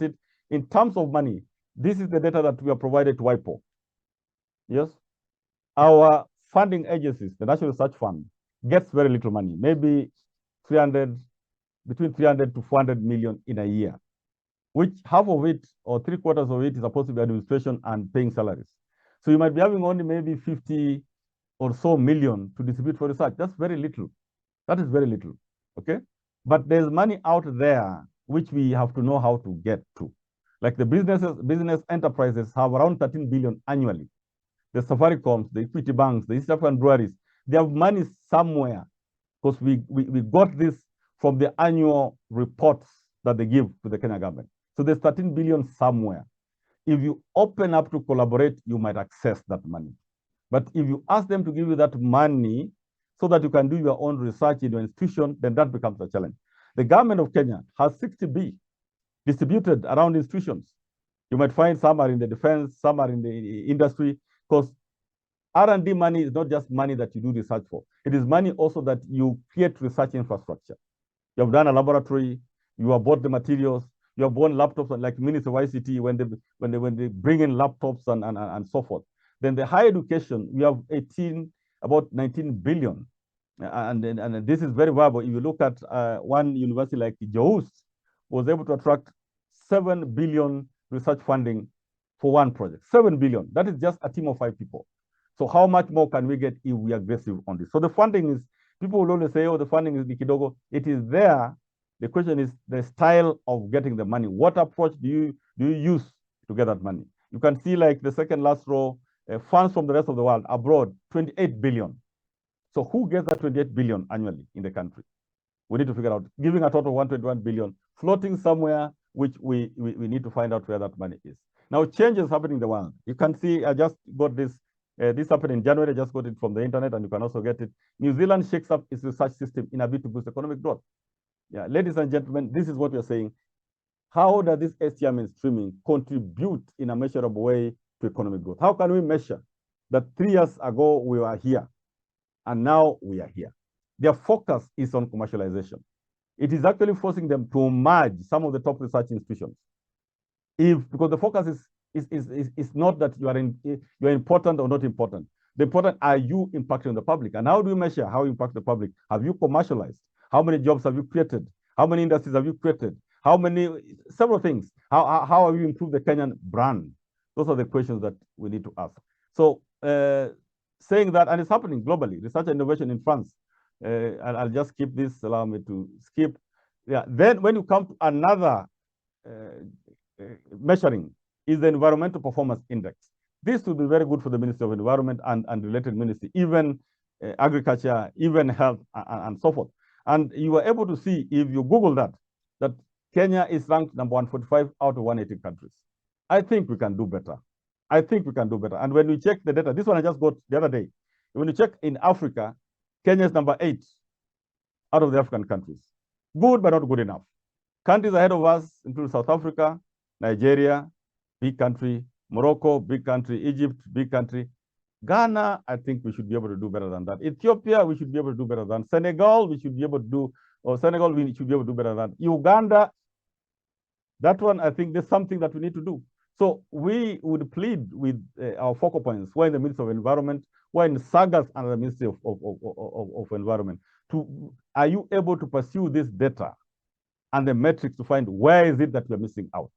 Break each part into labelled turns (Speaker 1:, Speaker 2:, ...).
Speaker 1: it in terms of money, this is the data that we have provided to WIPO. Yes. Our funding agencies, the National Research Fund, gets very little money, maybe between 300 to 400 million in a year, which half of it or 3/4 of it is supposed to be administration and paying salaries. So you might be having only maybe 50 or so million to distribute for research. That's very little. That is very little. Okay. But there's money out there which we have to know how to get to. Like the business enterprises have around 13 billion annually. The Safaricom, the Equity Banks, the East African breweries, they have money somewhere because we got this from the annual reports that they give to the Kenya government. So there's 13 billion somewhere. If you open up to collaborate, you might access that money. But if you ask them to give you that money so that you can do your own research in your institution, then that becomes a challenge. The government of Kenya has 60B distributed around institutions. You might find some are in the defense, some are in the industry, because R&D money is not just money that you do research for. It is money also that you create research infrastructure. You have done a laboratory, you have bought the materials, you have bought laptops, like Ministry of ICT, when they bring in laptops and so forth. Then the higher education, we have about 19 billion. And this is very viable. If you look at one university like JOUS, was able to attract 7 billion research funding for one project. 7 billion. That is just a team of 5 people. So how much more can we get if we are aggressive on this? So the funding is, people will only say, oh, the funding is kidogo. It is there. The question is the style of getting the money. What approach do you use to get that money? You can see like the second last row, funds from the rest of the world abroad, 28 billion. So who gets that 28 billion annually in the country? We need to figure out, giving a total of 121 billion, floating somewhere, which we need to find out where that money is. Now, changes happening in the world. You can see, I just got this. This happened in January. I just got it from the internet, and you can also get it. New Zealand shakes up its research system in a bid to boost economic growth. Yeah, ladies and gentlemen, this is what we are saying. How does this STI mainstreaming contribute in a measurable way to economic growth? How can we measure that 3 years ago we were here, and now we are here? Their focus is on commercialization. It is actually forcing them to merge some of the top research institutions. Because the focus is not that you are important or not important. The important, are you impacting the public? And how do you measure how you impact the public? Have you commercialized? How many jobs have you created? How many industries have you created? Several things. How have you improved the Kenyan brand? Those are the questions that we need to ask. So saying that, and it's happening globally, research and innovation in France. I'll just skip this, allow me to skip. Yeah. Then when you come to another measuring is the Environmental Performance Index. This will be very good for the Ministry of Environment and related ministry, even agriculture, even health, and so forth. And you were able to see, if you Google that Kenya is ranked number 145 out of 180 countries. I think we can do better. I think we can do better. And when we check the data, this one I just got the other day. When you check in Africa, Kenya is number 8 out of the African countries. Good, but not good enough. Countries ahead of us include South Africa, Nigeria, big country, Morocco, big country, Egypt, big country. Ghana, I think we should be able to do better than that. Ethiopia, we should be able to do better than. Senegal, we should be able to do, or Senegal, we should be able to do better than. Uganda, that one, I think there's something that we need to do. So we would plead with our focal points, we're in the Ministry of Environment, we're in SAGAS and the Ministry of Environment. Are you able to pursue this data and the metrics to find where is it that we're missing out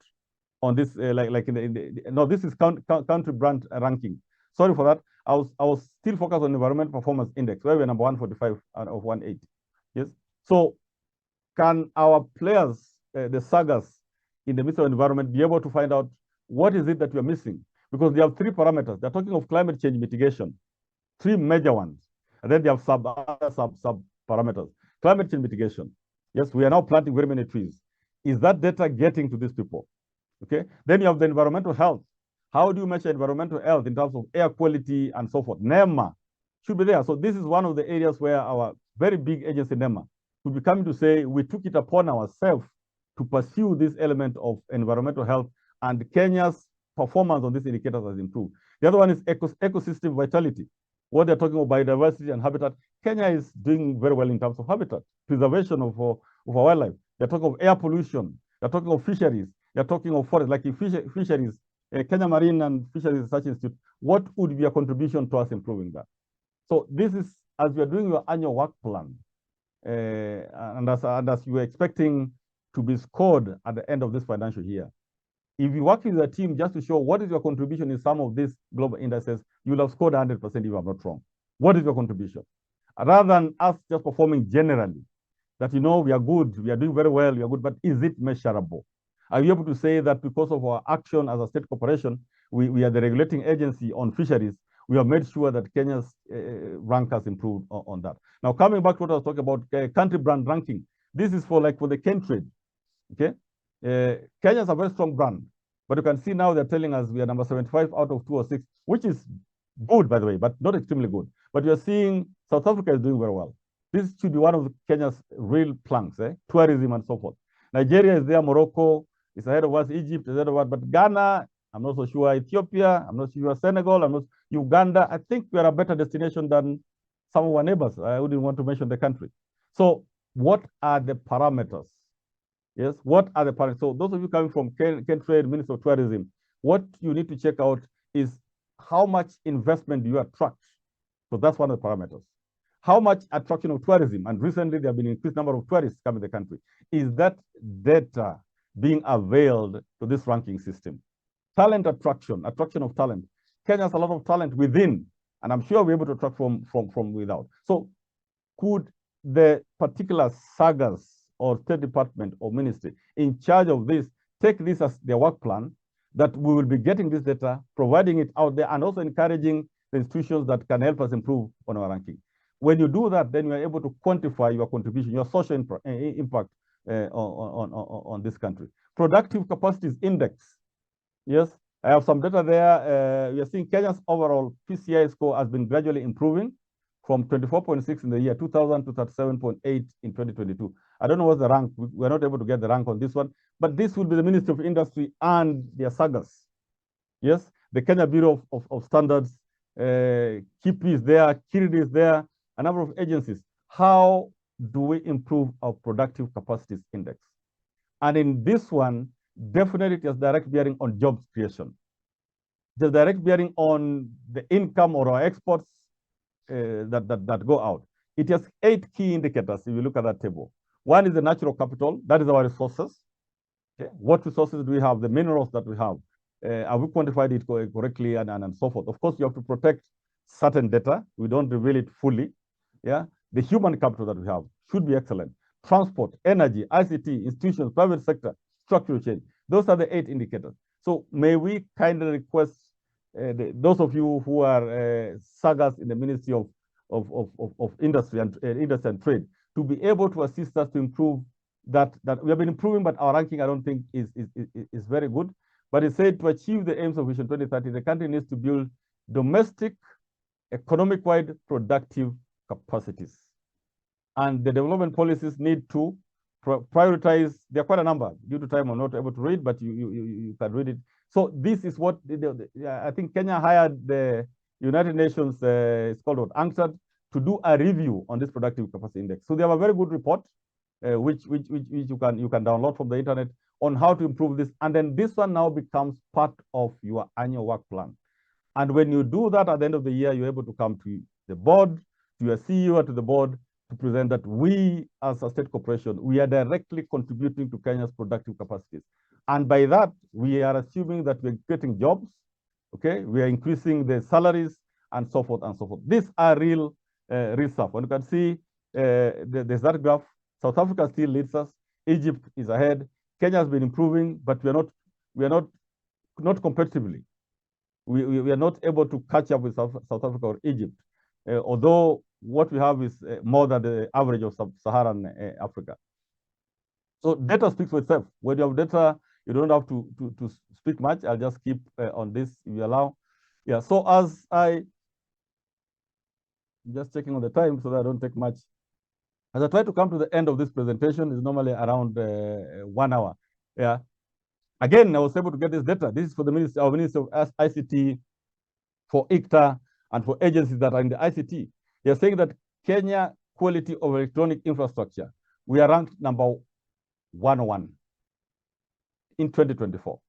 Speaker 1: on this? No, this is country brand ranking. Sorry for that. I was still focused on Environmental Performance Index, where we're number 145 out of 180. Yes. So can our players, the SAGAS in the Ministry of Environment, be able to find out what is it that we're missing? Because they have 3 parameters. They're talking of climate change mitigation, 3 major ones. And then they have sub parameters. Climate change mitigation. Yes, we are now planting very many trees. Is that data getting to these people? Okay. Then you have the environmental health. How do you measure environmental health in terms of air quality and so forth? NEMA should be there. So this is one of the areas where our very big agency, NEMA, should be coming to say, we took it upon ourselves to pursue this element of environmental health, and Kenya's performance on these indicators has improved. The other one is ecosystem vitality. What they're talking about biodiversity and habitat. Kenya is doing very well in terms of habitat, preservation of our wildlife. They're talking of air pollution. They're talking of fisheries. You're talking of forest, like fisheries, Kenya Marine and Fisheries Research Institute. What would be a contribution to us improving that? So this is, as you are doing your annual work plan, and as you are expecting to be scored at the end of this financial year, if you work with a team just to show what is your contribution in some of these global indices, you will have scored 100% if I'm not wrong. What is your contribution? Rather than us just performing generally, that, we are good, we are doing very well, we are good, but is it measurable? Are you able to say that because of our action as a state corporation, we are the regulating agency on fisheries, we have made sure that Kenya's rank has improved on that. Now, coming back to what I was talking about, country brand ranking, this is for the Kentrade, okay? Kenya is a very strong brand, but you can see now they're telling us we are number 75 out of 206, which is good, by the way, but not extremely good. But you're seeing South Africa is doing very well. This should be one of Kenya's real planks, tourism and so forth. Nigeria is there, Morocco is ahead of us, Egypt is ahead of us, but Ghana, I'm not so sure, Ethiopia, I'm not sure, Senegal, I'm not Uganda. I think we are a better destination than some of our neighbors. I wouldn't want to mention the country. So what are the parameters? Yes, what are the parameters? So those of you coming from Kentrade, Minister of Tourism, what you need to check out is how much investment do you attract? So that's one of the parameters. How much attraction of tourism, and recently there have been an increased number of tourists coming to the country. Is that data being availed to this ranking system? Talent attraction of talent. Kenya has a lot of talent within, and I'm sure we're able to attract from without. So could the particular SAGAs or State Department or ministry in charge of this take this as their work plan, that we will be getting this data, providing it out there, and also encouraging the institutions that can help us improve on our ranking. When you do that, then you are able to quantify your contribution, your social impact on this country. Productive Capacities Index. Yes, I have some data there. We are seeing Kenya's overall PCI score has been gradually improving from 24.6 in the year 2000 to 37.8 in 2022. I don't know what's the rank. We're not able to get the rank on this one, but this will be the Ministry of Industry and their SAGAs. Yes, the Kenya Bureau of Standards, KIPI is there, KIRID is there, a number of agencies. How do we improve our Productive Capacities Index? And in this one, definitely it has direct bearing on jobs creation. It has direct bearing on the income or our exports that go out. It has 8 key indicators if you look at that table. One is the natural capital, that is our resources. Okay. What resources do we have? The minerals that we have. Have we quantified it correctly and so forth? Of course, you have to protect certain data. We don't reveal it fully. Yeah, the human capital that we have should be excellent. Transport, energy, ICT, institutions, private sector, structural change. Those are the 8 indicators. So may we kindly request those of you who are SAGAs in the Ministry of Industry and Trade to be able to assist us to improve that we have been improving, but our ranking I don't think is very good. But it said to achieve the aims of Vision 2030, the country needs to build domestic, economic-wide productive capacities. And the development policies need to prioritize. There are quite a number. Due to time, I'm not able to read, but you can read it. So this is what I think Kenya hired the United Nations, it's called UNCTAD, to do a review on this productive capacity index. So they have a very good report, which you can download from the internet on how to improve this. And then this one now becomes part of your annual work plan. And when you do that at the end of the year, you're able to come to the board, to your CEO, and to the board to present that we, as a state corporation, we are directly contributing to Kenya's productive capacities. And by that, we are assuming that we're creating jobs, okay? We are increasing the salaries and so forth and so forth. These are real stuff. And you can see there's that graph. South Africa still leads us. Egypt is ahead. Kenya has been improving, but we are not competitively. We are not able to catch up with South Africa or Egypt, although what we have is more than the average of sub-Saharan Africa. So data speaks for itself. When you have data, you don't have to speak much. I'll just keep on this if you allow. Yeah, so as I'm just checking on the time so that I don't take much. As I try to come to the end of this presentation, it's normally around 1 hour. Yeah. Again, I was able to get this data. This is for the Minister of ICT, for ICTA, and for agencies that are in the ICT. They're saying that Kenya quality of electronic infrastructure, we are ranked number 101. in 2024.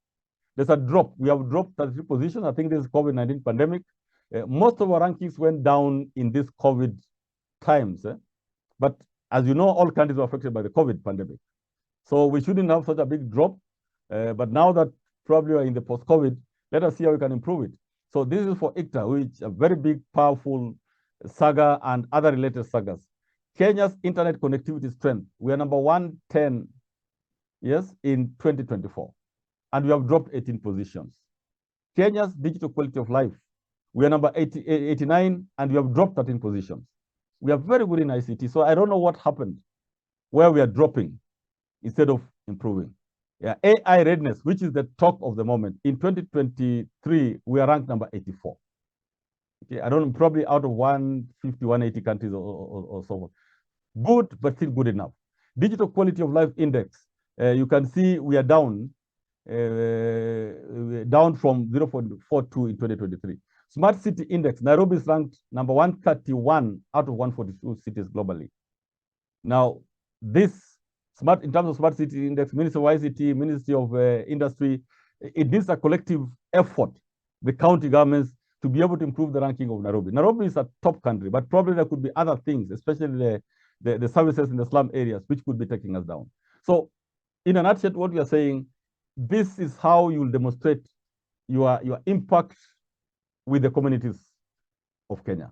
Speaker 1: There's a drop. We have dropped 33 positions. I think this is COVID-19 pandemic. Most of our rankings went down in this COVID times. But as you know, all countries were affected by the COVID pandemic. So we shouldn't have such a big drop. But now that probably we're in the post-COVID, let us see how we can improve it. So this is for ICTA, which is a very big, powerful saga and other related sagas. Kenya's internet connectivity strength. We are number 110, yes, in 2024. And we have dropped 18 positions. Kenya's digital quality of life. We are number 89, and we have dropped 13 positions. We are very good in ICT. So I don't know what happened where we are dropping instead of improving. Yeah, AI readiness, which is the talk of the moment. In 2023, we are ranked number 84. Okay, I don't know, probably out of 150, 180 countries or so on. Good, but still good enough. Digital quality of life index. You can see we are down from 0.42 in 2023. Smart city index, Nairobi is ranked number 131 out of 142 cities globally. Now, this in terms of smart city index, Ministry of ICT, Ministry of Industry, it needs a collective effort, the county governments, to be able to improve the ranking of Nairobi. Nairobi is a top country, but probably there could be other things, especially the services in the slum areas, which could be taking us down. So in a nutshell, what we are saying, this is how you will demonstrate your impact with the communities of Kenya.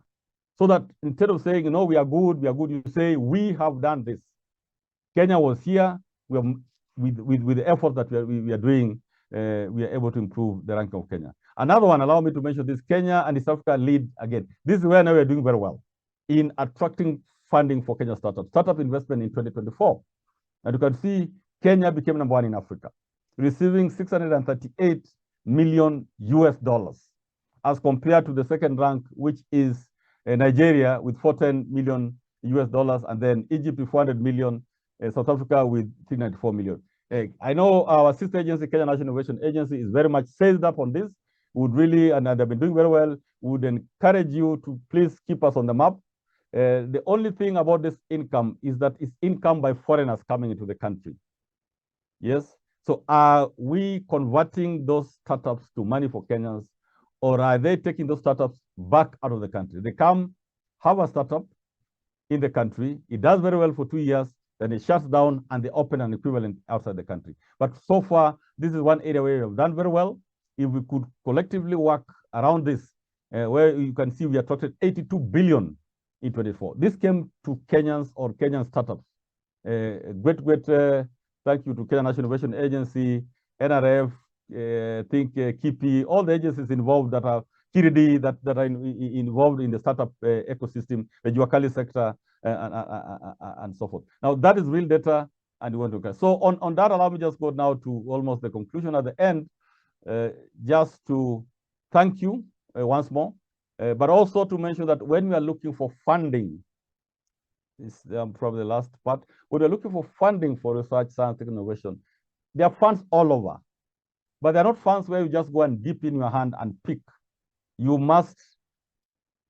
Speaker 1: So that instead of saying, you know, we are good, you say, we have done this. Kenya was here. We are, with the effort that we are doing, we are able to improve the ranking of Kenya. Another one, allow me to mention this, Kenya and East Africa lead again. This is where now we are doing very well in attracting funding for Kenya startups. Startup investment in 2024. And you can see Kenya became number 1 in Africa, receiving 638 million US dollars, as compared to the second rank, which is Nigeria with 410 million US dollars, and then Egypt with 400 million, South Africa with 394 million. I know our sister agency, Kenya National Innovation Agency, is very much seized up on this. Would really, and they've been doing very well, would encourage you to please keep us on the map. The only thing about this income is that it's income by foreigners coming into the country. Yes. So are we converting those startups to money for Kenyans, or are they taking those startups back out of the country? They come, have a startup in the country, it does very well for 2 years, then it shuts down and they open an equivalent outside the country. But so far, this is one area where we have done very well. If we could collectively work around this, where you can see we attracted 82 billion in 24. This came to Kenyans or Kenyan startups. Great thank you to Kenya National Innovation Agency, NRF, think KIPI, all the agencies involved that are Kiridi, that are involved in the startup ecosystem, the Juakali sector, and so forth. Now, that is real data, and we want to. So on that, allow me just go now to almost the conclusion at the end, just to thank you once more, but also to mention that when we are looking for funding, this is probably the last part, when we're looking for funding for research, science, and innovation, there are funds all over, but they're not funds where you just go and dip in your hand and pick. You must,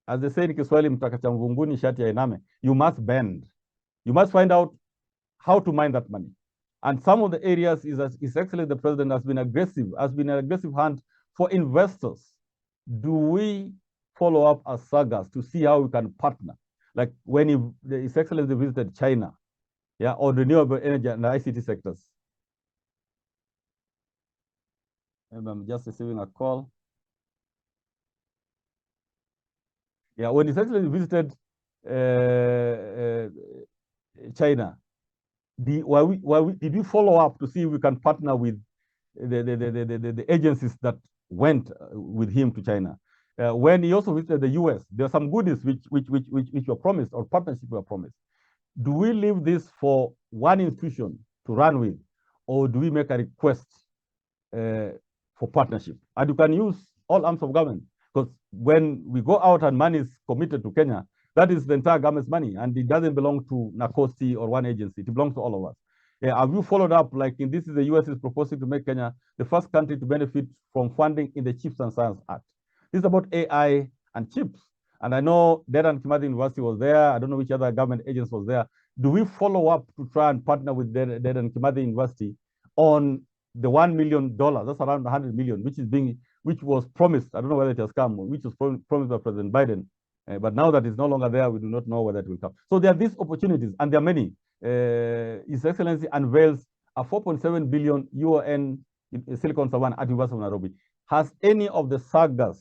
Speaker 1: as they say in Kiswahili, mtakacha mvunguni shati ya iname, you must bend. You must find out how to mine that money. And some of the areas is actually the president has been an aggressive hand for investors. Do we follow up as sagas to see how we can partner? Like when His Excellency visited China, yeah, or renewable energy and the ICT sectors. And I'm just receiving a call. Yeah, when His Excellency visited China, did we follow up to see if we can partner with the agencies that went with him to China? When he also visited the US, there are some goodies which were promised, or partnership were promised. Do we leave this for one institution to run with, or do we make a request for partnership? And you can use all arms of government, because when we go out and money is committed to Kenya, that is the entire government's money, and it doesn't belong to NACOSTI or one agency. It belongs to all of us. Have you followed up, like in this is the US is proposing to make Kenya the first country to benefit from funding in the Chips and Science Act. This is about AI and chips. And I know Dedan Kimathi University was there. I don't know which other government agents was there. Do we follow up to try and partner with Dedan Kimathi University on the $1 million, that's around 100 million, which was promised. I don't know whether it has come, which was promised by President Biden. But now that it's no longer there, we do not know whether it will come. So there are these opportunities, and there are many. His Excellency unveils a 4.7 billion UON in Silicon Savannah at University of Nairobi. Has any of the SAGAs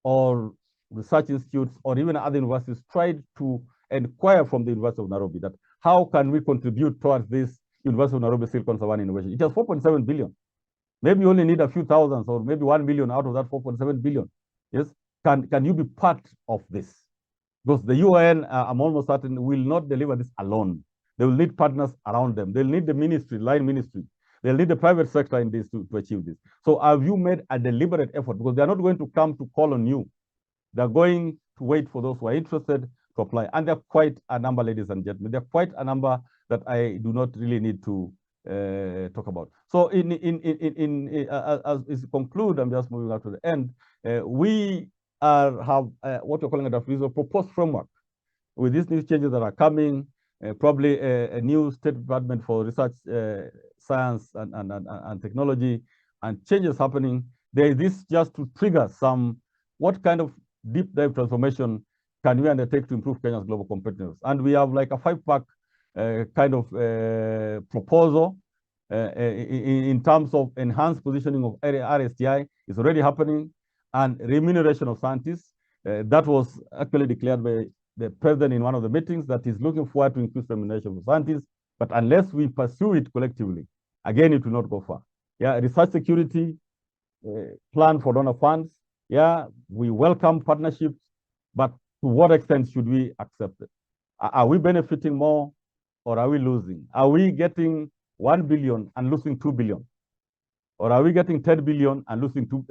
Speaker 1: or research institutes or even other universities tried to inquire from the University of Nairobi that how can we contribute towards this University of Nairobi Silicon Savannah innovation? It has 4.7 billion. Maybe you only need a few thousands or maybe 1 million out of that 4.7 billion. Yes, can you be part of this? Because the UN, I'm almost certain, will not deliver this alone. They will need partners around them. They'll need the ministry, line ministry. They'll need the private sector in this to achieve this. So have you made a deliberate effort? Because they're not going to come to call on you. They're going to wait for those who are interested to apply. And there are quite a number, ladies and gentlemen. There are quite a number that I do not really need to talk about. So as conclude, I'm just moving up to the end. We have what we're calling a proposed framework with these new changes that are coming, probably a new State Department for Research, Science and Technology, and changes happening. There is this just to trigger some, what kind of deep dive transformation can we undertake to improve Kenya's global competitiveness? And we have like a 5-pack kind of proposal in terms of enhanced positioning of RSTI is already happening, and remuneration of scientists. That was actually declared by the president in one of the meetings that he's looking forward to increase remuneration for scientists. But unless we pursue it collectively, again, it will not go far. Yeah, research security, plan for donor funds. Yeah, we welcome partnerships, but to what extent should we accept it? Are we benefiting more or are we losing? Are we getting 1 billion and losing 2 billion? Or are we getting 10 billion and losing 2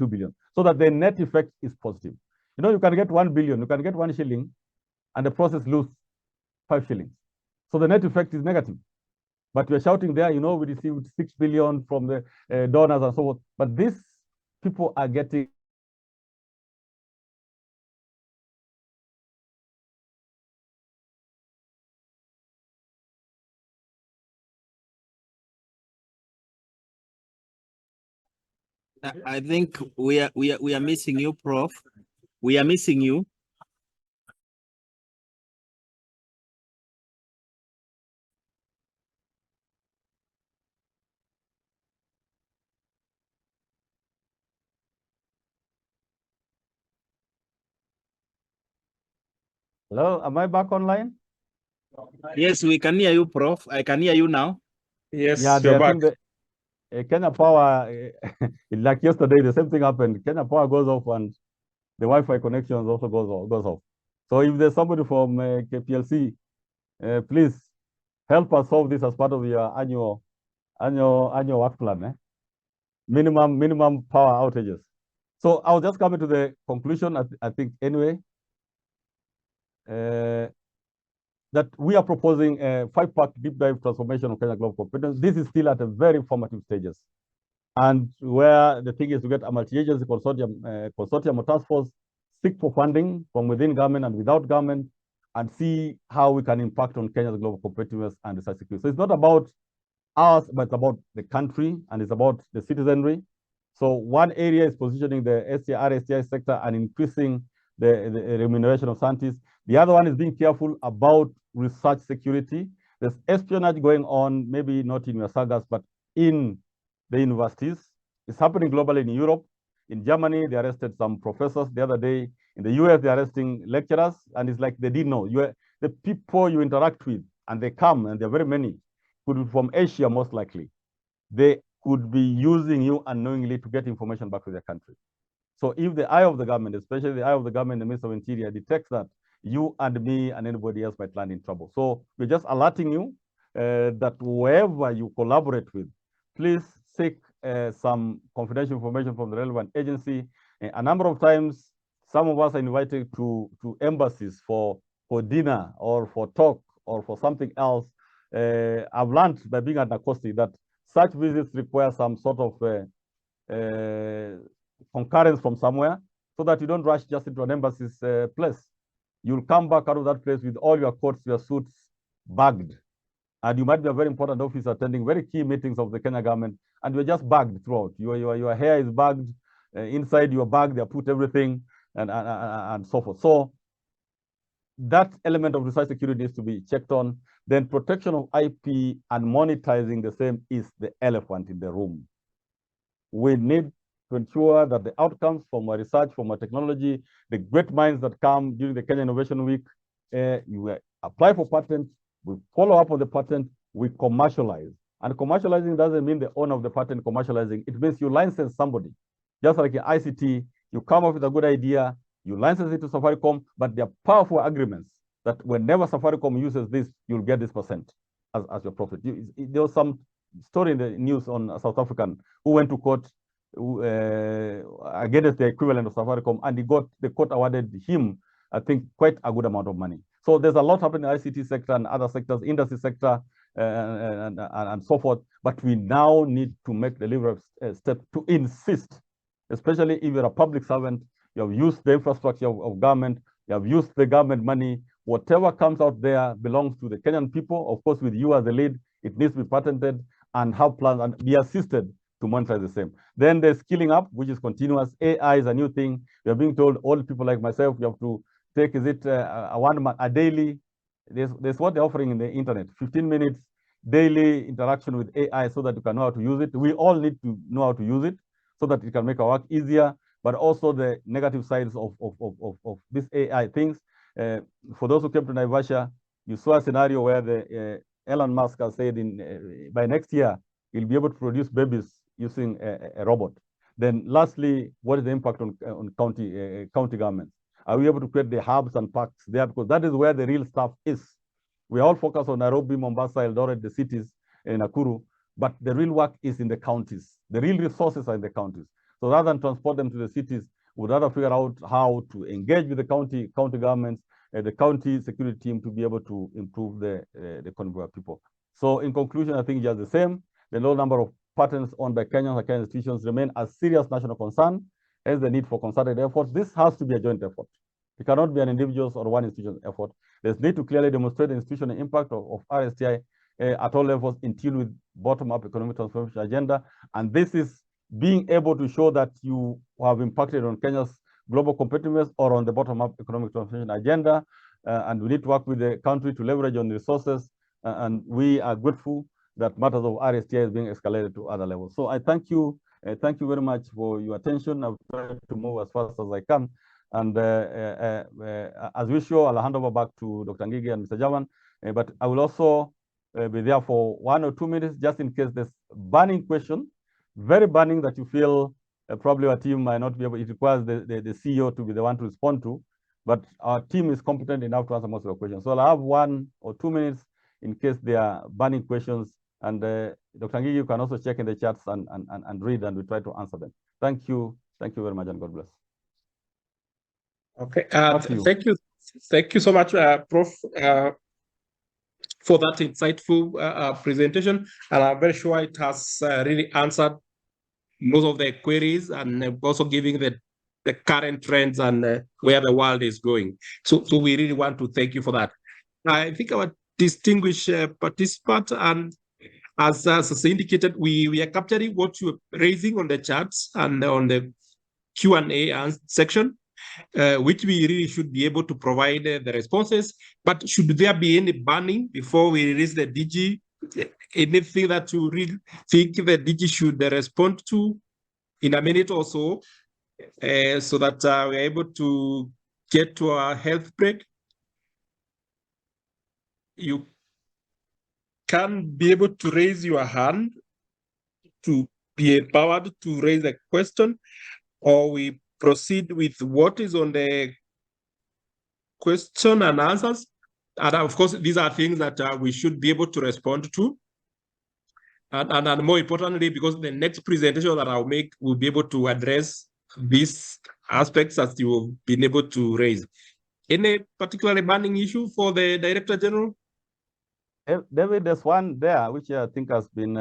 Speaker 1: billion? So that the net effect is positive. You know, you can get 1 billion, you can get 1 shilling, and the process lose 5 shillings. So the net effect is negative. But we're shouting there, you know, we received 6 billion from the donors and so forth. But these people are getting
Speaker 2: I think we are missing you, Prof. We are missing you.
Speaker 1: Hello, am I back online?
Speaker 2: Yes, we can hear you, Prof. I can hear you now.
Speaker 3: Yes,
Speaker 1: Yeah,
Speaker 3: you're back.
Speaker 1: Kenya Power, like yesterday, the same thing happened. Kenya Power goes off and the Wi-Fi connections also goes off. So if there's somebody from KPLC, please help us solve this as part of your annual work plan. Minimum power outages. So I'll just come to the conclusion. I think anyway that we are proposing a 5-pack deep dive transformation of Kenya global competence. This is still at a very formative stages, and where the thing is to get a multi-agency consortium or task force, seek for funding from within government and without government, and see how we can impact on Kenya's global competitiveness and research security. So it's not about us, but it's about the country and it's about the citizenry. So one area is positioning the RSTI sector and increasing the remuneration of scientists. The other one is being careful about research security. There's espionage going on, maybe not in your sagas, but in the universities. It's happening globally in Europe. In Germany, they arrested some professors the other day. In the US, they're arresting lecturers, and it's like they didn't know. The people you interact with, and they come, and there are very many, could be from Asia most likely. They could be using you unknowingly to get information back to their country. So if the eye of the government, especially the eye of the government, the Minister of Interior, detects that, you and me and anybody else might land in trouble. So we're just alerting you that whoever you collaborate with, please seek some confidential information from the relevant agency. A number of times, some of us are invited to embassies for dinner or for talk or for something else. I've learned by being at NACOSTI that such visits require some sort of concurrence from somewhere, so that you don't rush just into an embassy's place. You'll come back out of that place with all your coats, your suits bagged. And you might be a very important officer attending very key meetings of the Kenya government, and you're just bagged throughout. Your hair is bagged. Inside your bag, they put everything and so forth. So that element of research security needs to be checked on. Then protection of IP and monetizing the same is the elephant in the room. We need to ensure that the outcomes from our research, from our technology, the great minds that come during the Kenya Innovation Week, you apply for patent, we follow up on the patent, we commercialize. And commercializing doesn't mean the owner of the patent commercializing. It means you license somebody. Just like in ICT, you come up with a good idea, you license it to Safaricom, but there are powerful agreements that whenever Safaricom uses this, you'll get this percent as your profit. There was some story in the news on a South African who went to court against the equivalent of Safaricom, and the court awarded him, I think, quite a good amount of money. So there's a lot happening in the ICT sector and other sectors, industry sector, and so forth. But we now need to make deliberate steps to insist, especially if you're a public servant, you have used the infrastructure of government, you have used the government money, whatever comes out there belongs to the Kenyan people. Of course, with you as the lead, it needs to be patented and have plans and be assisted to monetize the same. Then there's skilling up, which is continuous. AI is a new thing. We are being told, all people like myself, you have to take, is it a daily, there's what they're offering in the internet, 15 minutes daily interaction with AI so that you can know how to use it. We all need to know how to use it so that it can make our work easier, but also the negative sides of these AI things. For those who came to Naivasha, you saw a scenario where the Elon Musk has said by next year, he'll be able to produce babies using a robot. Then lastly, what is the impact on county governments? Are we able to create the hubs and parks there? Because that is where the real stuff is. We all focus on Nairobi, Mombasa, Eldoret, the cities, in Nakuru, but the real work is in the counties. The real resources are in the counties. So rather than transport them to the cities, we'd rather figure out how to engage with the county governments, the county security team to be able to improve the convoy of people. So in conclusion, I think just the same. The low number of patents owned by Kenyans and Kenyan institutions remain a serious national concern, as the need for concerted effort. This has to be a joint effort. It cannot be an individual's or one institution's effort. There's need to clearly demonstrate the institutional impact of RSTI at all levels in tune with bottom-up economic transformation agenda. And this is being able to show that you have impacted on Kenya's global competitiveness or on the bottom-up economic transformation agenda. And we need to work with the country to leverage on the resources. And we are grateful that matters of RSTI is being escalated to other levels. So I thank you. Thank you very much for your attention. I'll try to move as fast as I can. And as usual, I'll hand over back to Dr. Ngigi and Mr. Javan. But I will also be there for 1 or 2 minutes, just in case there's burning question, very burning that you feel probably our team might not be able, it requires the CEO to be the one to respond to, but our team is competent enough to answer most of your questions. So I'll have 1 or 2 minutes in case there are burning questions. And Dr. Ngigi, you can also check in the chats and read, and we try to answer them. Thank you. Thank you very much, and God bless.
Speaker 3: Okay. Thank you so much, Prof, for that insightful presentation. And I'm very sure it has really answered most of the queries, and also giving the current trends and where the world is going. So we really want to thank you for that. I think our distinguished participant, and as indicated, we are capturing what you are raising on the charts and on the Q&A section, which we really should be able to provide the responses. But should there be any burning before we release the DG, anything that you really think the DG should respond to in a minute or so, so that we're able to get to our health break? You can be able to raise your hand to be empowered to raise a question, or we proceed with what is on the question and answers. And of course, these are things that we should be able to respond to. And more importantly, because the next presentation that I'll make will be able to address these aspects that you've been able to raise. Any particularly burning issue for the Director General?
Speaker 1: David, there's one there which I think has been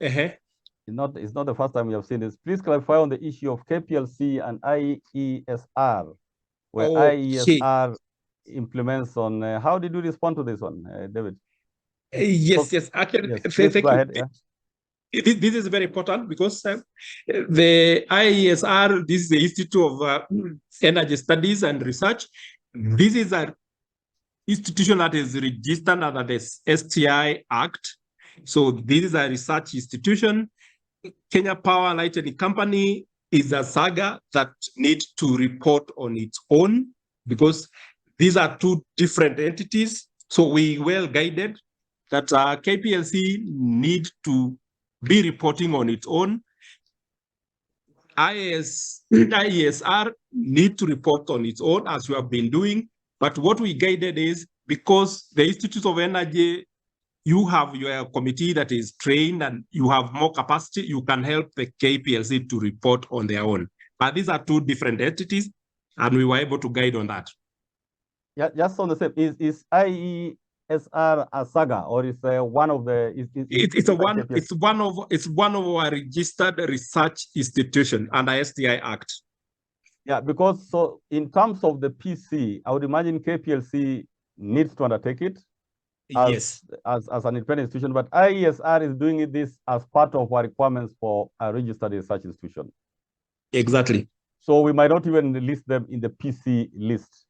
Speaker 1: it's not the first time we have seen this. Please clarify on the issue of KPLC and IESR, where IESR implements on. How did you respond to this one, David?
Speaker 3: Yes, yes. Actually,
Speaker 1: Yes,
Speaker 3: thank
Speaker 1: please go
Speaker 3: you.
Speaker 1: ahead. Yeah.
Speaker 3: This is very important because the IESR, this is the Institute of Energy Studies and Research. This is an institution that is registered under the STI Act. So this is a research institution. Kenya Power Lighting Company is a saga that needs to report on its own because these are two different entities. So we well guided that KPLC need to be reporting on its own. IESR need to report on its own as we have been doing. But what we guided is because the Institute of Energy, you have your committee that is trained and you have more capacity, you can help the KPLC to report on their own. But these are two different entities, and we were able to guide on that.
Speaker 1: Yeah, just on the same, is IESR a saga or is one of the?
Speaker 3: It's one of our registered research institution under STI Act.
Speaker 1: Yeah, because so in terms of the PC, I would imagine KPLC needs to undertake it as an independent institution, but IESR is doing this as part of our requirements for a registered research institution.
Speaker 3: Exactly.
Speaker 1: So we might not even list them in the PC list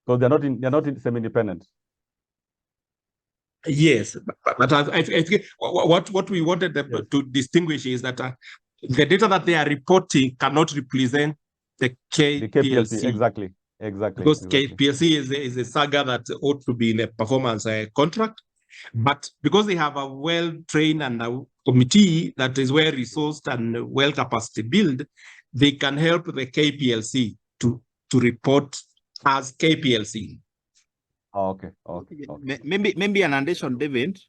Speaker 1: because they're not semi-independent.
Speaker 3: Yes, but I think what we wanted them to distinguish is that the data that they are reporting cannot represent the KPLC.
Speaker 1: Exactly.
Speaker 3: Because KPLC is a saga that ought to be in a performance contract, but because they have a well-trained and a committee that is well-resourced and well-capacity built, they can help the KPLC to report as KPLC.
Speaker 1: Okay.
Speaker 2: Maybe an addition, David.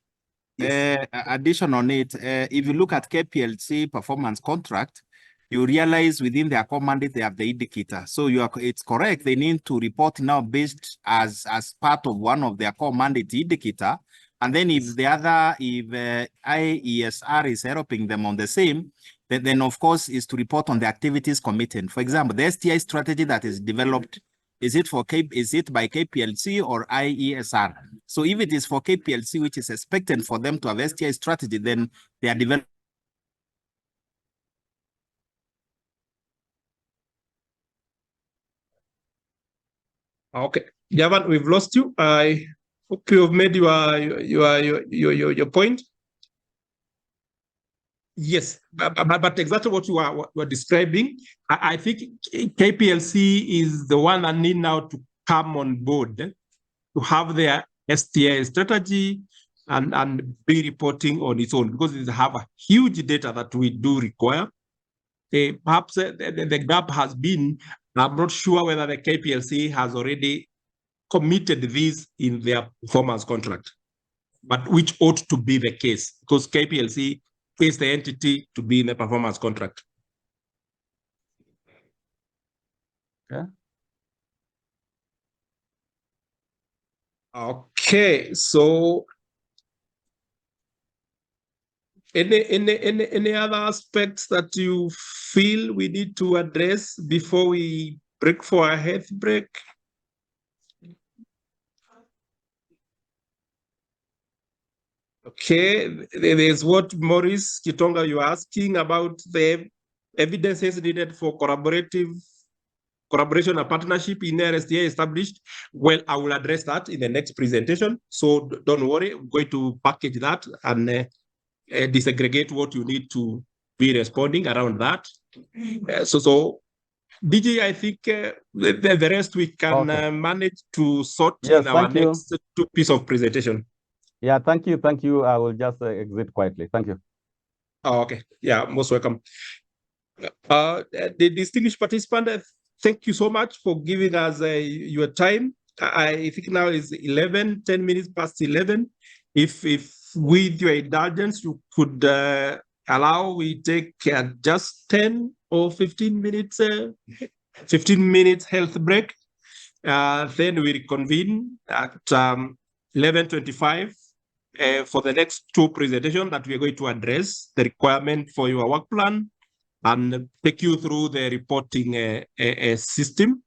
Speaker 2: Yes. Addition on it. If you look at KPLC performance contract, you realize within their core mandate they have the indicator. So it's correct. They need to report now based as part of one of their core mandate indicator. And then if IESR is helping them on the same, then of course is to report on the activities committed. For example, the STI strategy that is developed. Is it by KPLC or IESR? So if it is for KPLC, which is expected for them to have STI strategy, then they are developing.
Speaker 3: Okay, Javan, we've lost you. I hope you have made your point. Yes, but exactly what you were describing, I think KPLC is the one that need now to come on board to have their STI strategy and be reporting on its own because they have a huge data that we do require. Perhaps the gap has been, I'm not sure whether the KPLC has already committed this in their performance contract, but which ought to be the case because KPLC is the entity to be in the performance contract.
Speaker 1: Yeah.
Speaker 3: Okay, so any other aspects that you feel we need to address before we break for a health break? Okay, there's what Maurice Kitonga, you're asking about the evidences needed for collaboration and partnership in RSTA established. Well, I will address that in the next presentation. So don't worry, I'm going to package that and disaggregate what you need to be responding around that. So DG, I think the rest we can manage to sort in our next two pieces of presentation.
Speaker 1: Yeah, thank you. I will just exit quietly. Thank you.
Speaker 3: Oh, okay. Yeah, most welcome. The distinguished participant, thank you so much for giving us your time. I think now is 10 minutes past 11. If with your indulgence, you could allow we take just 10 or 15 minutes, 15 minutes health break. Then we reconvene at 11:25 for the next two presentations that we are going to address the requirement for your work plan and take you through the reporting system.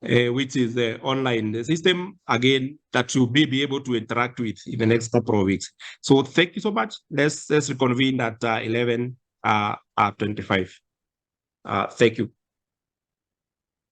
Speaker 3: which is the online system, again, that you'll be able to interact with in the next couple of weeks. So thank you so much. Let's reconvene at 11:25. Thank you.